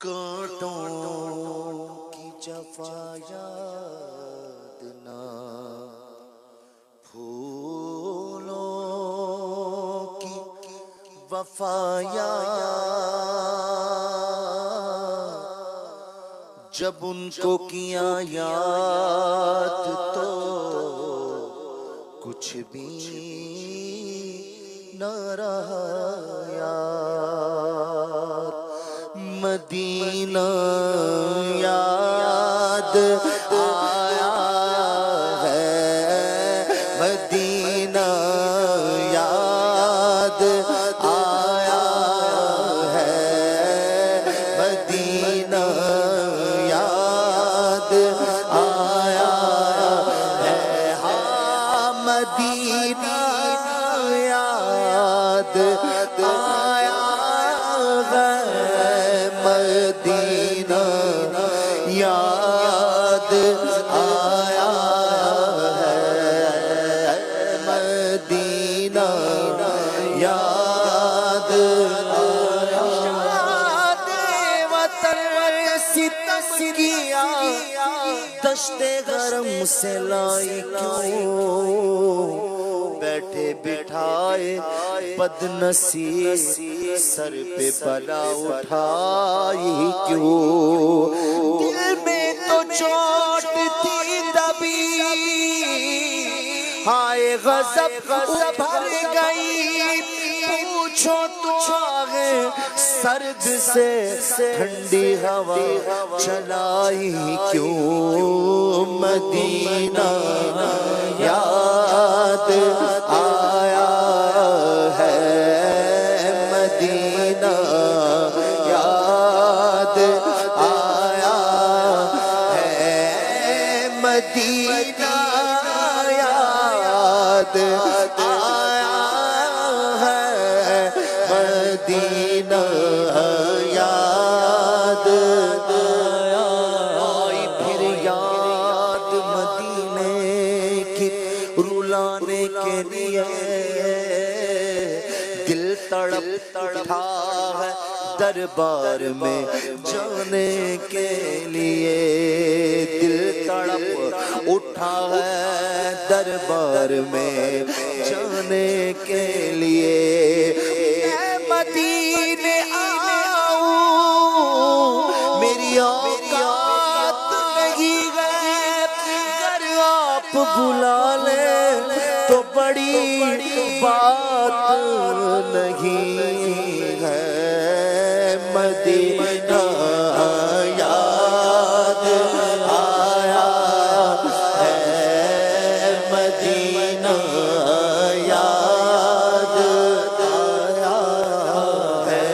کانٹوں کی جفا یاد نہ، پھولوں کی وفا یاد، جب ان کو کیا یاد تو کچھ بھی نہ رہا یاد۔ مدینہ یاد آیا ہے، مدینہ یاد آیا ہے، مدینہ یاد آیا ہے، ہاں مدینہ یاد آیا ہے، مدینہ یاد آیا ہے، مدینہ یاد آیا۔ شاد وطن ستم کیا، دشت گرم سے لائی کیوں، بیٹھے بٹھائے بد نصیب سر پہ بلا اٹھائی کیوں، دل میں تو چوٹ تھی دبی، ہائے غضب بھر گئی، پوچھو تو آگے سرد سے ٹھنڈی ہوا چلائی کیوں، مدینہ یاد آیا ہے، مدینہ یاد آیا ہے، مدینہ یاد آیا ہے، مدینہ یاد آیا۔ آئی پھر یاد مدینے کی رلانے کے لیے، دل تڑپ اٹھا ہے دربار میں جانے کے لیے، دل تڑپ اٹھا ہے دربار میں جانے کے لیے، میں مدینے آؤں میری اوقات نہیں ہے، اگر آپ بلا لیں تو بڑی بات نہیں ہے، مدینہ یاد آیا ہے، مدینہ یاد آیا ہے،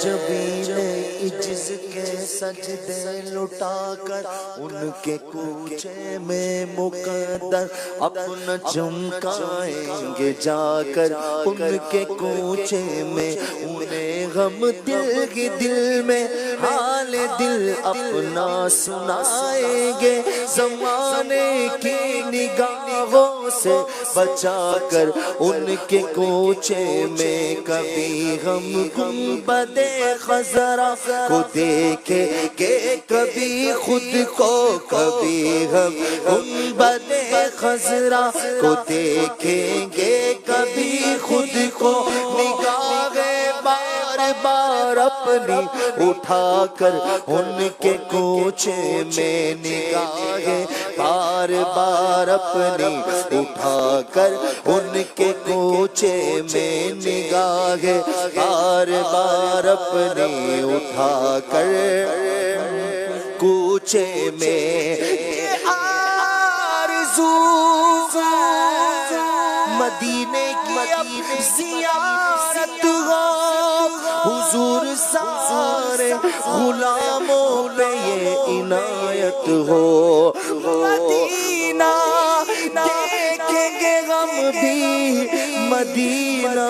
جبین عجز کے سجدے لٹا کر ان کے کوچے میں مقدر اپنا چمکائیں گے جا کر، ان کے کوچے میں انہیں غم دل کی دل میں حال دل اپنا سنائیں گے، زمانے کی نگاہوں سے بچا کر ان کے کوچے میں کبھی ہم گنبد خضرا کو دیکھے کہ کبھی خود کو، کبھی ہم گنبد خضرا کو دیکھیں گے، کبھی خود کو، نگاہیں بار بار اپنی اٹھا کر ان کے کوچے میں، نگاہیں بار بار اپنی اٹھا کر ان کے کوچے میں، نگاہیں بار بار اپنی اٹھا کر کوچے میں، آرزو مدینے کی اب زیارت ہو، حضور سارے غلاموں پہ یہ عنایت ہو، مدینہ دیکھیں گے ہم بھی، مدینہ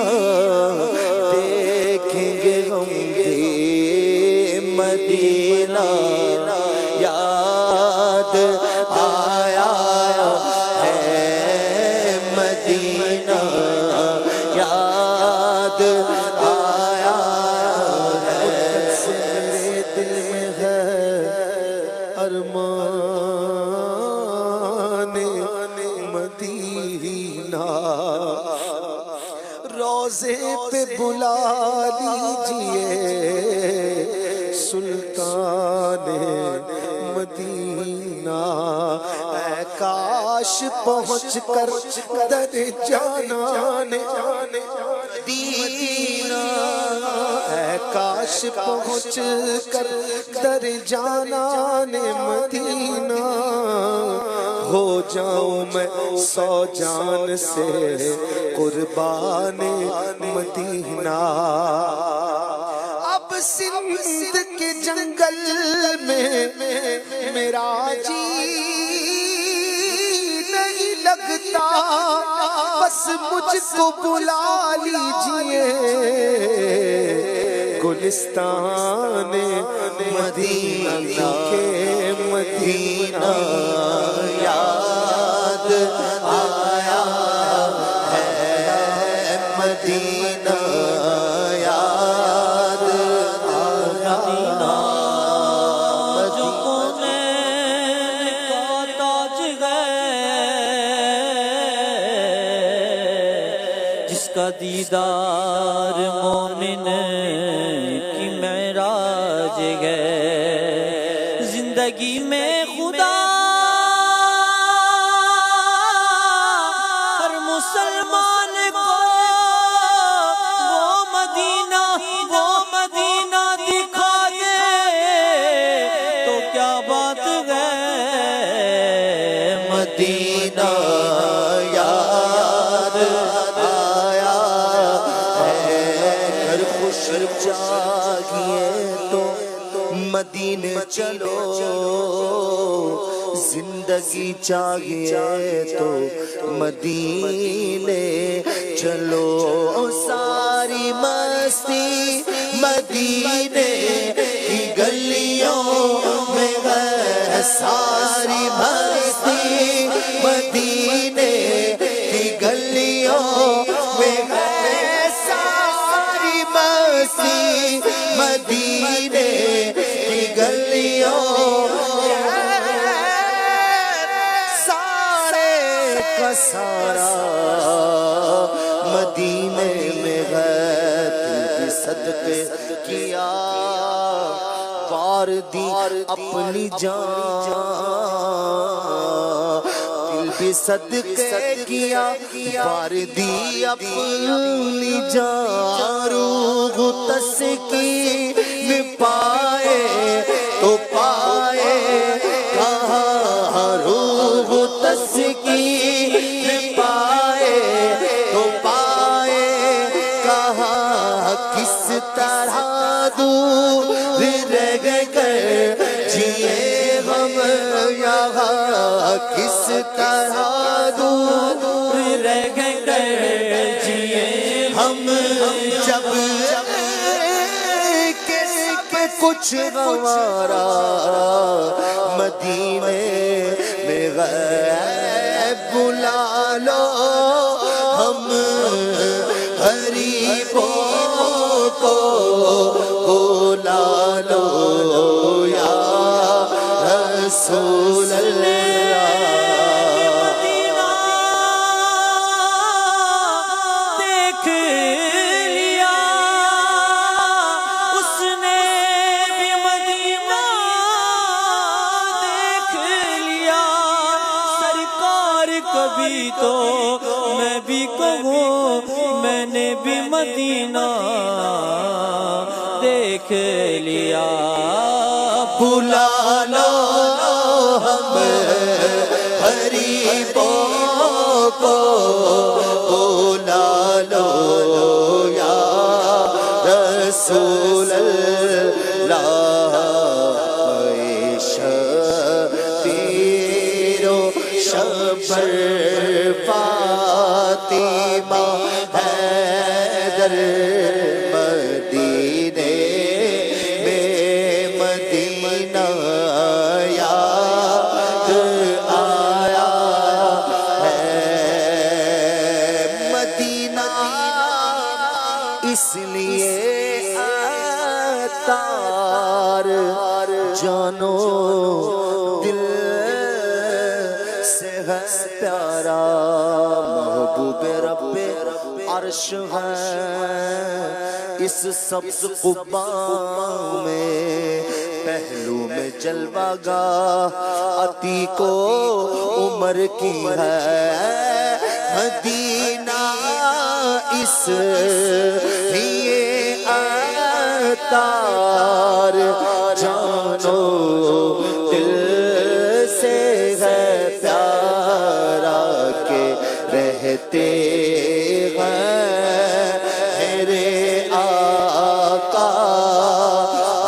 دیکھیں گے ہم بھی، مدینہ یاد آیا ہے، مدینہ یاد آیا لیجئے سلطان مدینہ، اے کاش پہنچ کر در جانان مدینہ، اے کاش پہنچ کر در جانان مدینہ، ہو جاؤں میں 100 جان سے قربان مدینہ۔ اب سندھ کے جنگل میں میرا جی نہیں لگتا، بس مجھ کو بلا لیجئے گلستان مدینہ کے مدینہ، یاد آیا ہے مدینہ، یاد آیا جو کونین کا تاج ہے، جس کا دیدار مومن کی معراج ہے، زندگی میں خدا ہر مسلمان کو وہ مدینہ دکھا دے تو کیا بات ہے، مدینہ یاد آیا ہے، گھر خوش جاگیے تو مدینے چلو، زندگی چاہیے تو مدینے چلو، ساری مستی مدینے کی گلیوں میں ہے، ساری مستی مدینے کی گلیوں میں ہے، ساری مستی مدینے کی گلیوں سارا مدینے میں ہے، تو بھی صدقے کیا وار دی اپنی جان، دل بھی صدقے کیا وار دی اپنی جان، روح تسکین پائے تو پائے کہاں، روح تسکین پائے تو پائے کہاں، کس طرح دور رہ کر جیے ہم یہاں، کس طرح دور رہ کر جیے ہم، جب کچھ ہمارا مدینے میں غیب بلا لو، ہم غریبوں کو بلا لو یا رسول اللہ۔ کبھی تو میں بھی کہوں میں نے بھی مدینہ دیکھ لیا، بلا لو ہم غریبوں کو بلا لو یا رسول اللہ، شبر فاطمہ حیدر مدینے میں مدینہ یاد آیا ہے، مدینہ اس لیے تار جانو دل سے ہے پیارا، محبوب رب عرش ہے، اس سبز قبا میں پہلو میں جلوہ گاہ عتیق و عمر کی ہے مدینہ اس لیے عطار جانو دل سے ہے پیارا کے رہتے ہیں میرے آقا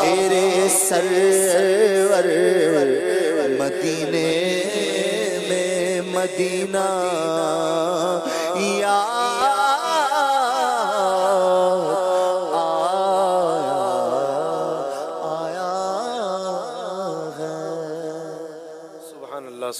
میرے سرور مدینے میں مدینہ یا سبحان اللہ.